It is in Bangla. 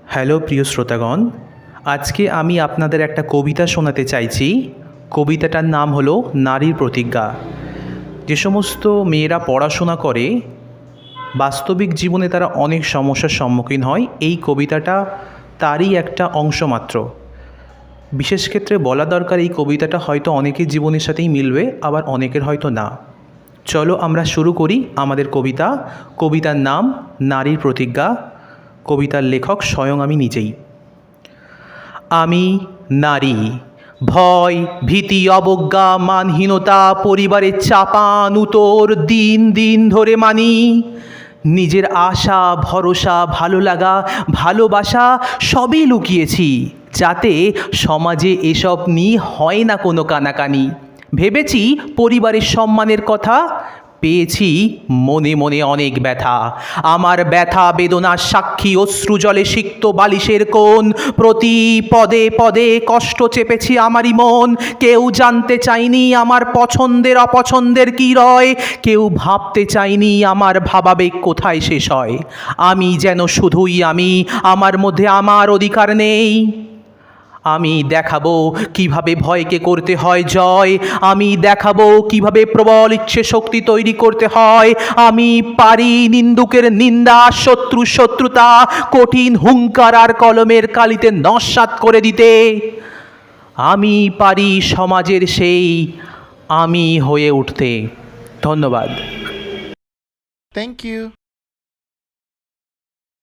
হ্যালো প্রিয় শ্রোতাগণ, আজকে আমি আপনাদের একটা কবিতা শোনাতে চাইছি। কবিতাটার নাম হলো নারীর প্রতিজ্ঞা। যে সমস্ত মেয়েরা পড়াশোনা করে বাস্তবিক জীবনে তারা অনেক সমস্যার সম্মুখীন হয়, এই কবিতাটা তারই একটা অংশ মাত্র। বিশেষ ক্ষেত্রে বলা দরকার, এই কবিতাটা হয়তো অনেকের জীবনের সাথেই মিলবে, আবার অনেকের হয়তো না। চলো আমরা শুরু করি আমাদের কবিতা। কবিতার নাম নারীর প্রতিজ্ঞা। কবিতার লেখক স্বয়ং আমি নিজেই। আমি নারী, ভয়, ভীতি, অবজ্ঞা, মানহীনতা, পরিবারের চাপান উতোর দিন দিন ধরে মানি। নিজের আশা, ভরসা, ভালো লাগা, ভালোবাসা সবই লুকিয়েছি, যাতে সমাজে এসব নিয়ে হয় না কোনো কানাকানি। ভেবেছি পরিবারের সম্মানের কথা, পেয়েছি মনে মনে অনেক ব্যথা। আমার ব্যথা বেদনার সাক্ষী অশ্রু জলে সিক্ত বালিশের কোণ। প্রতি পদে পদে কষ্ট চেপেছি আমারই মন। কেউ জানতে চায়নি আমার পছন্দের অপছন্দের কী রয়। কেউ ভাবতে চায়নি আমার ভাবাবেগ কোথায় শেষ হয়। আমি যেন শুধুই আমি, আমার মধ্যে আমার অধিকার নেই। আমি দেখাবো কিভাবে ভয়কে করতে হয় জয়। আমি দেখাবো কিভাবে প্রবল ইচ্ছে শক্তি তৈরি করতে হয়। আমি পারি নিন্দুকের নিন্দা, শত্রু শত্রুতা, কঠিন হুঙ্কার আর কলমের কালিতে নস্যাৎ করে দিতে। আমি পারি সমাজের সেই আমি হয়ে উঠতে। ধন্যবাদ। Thank you.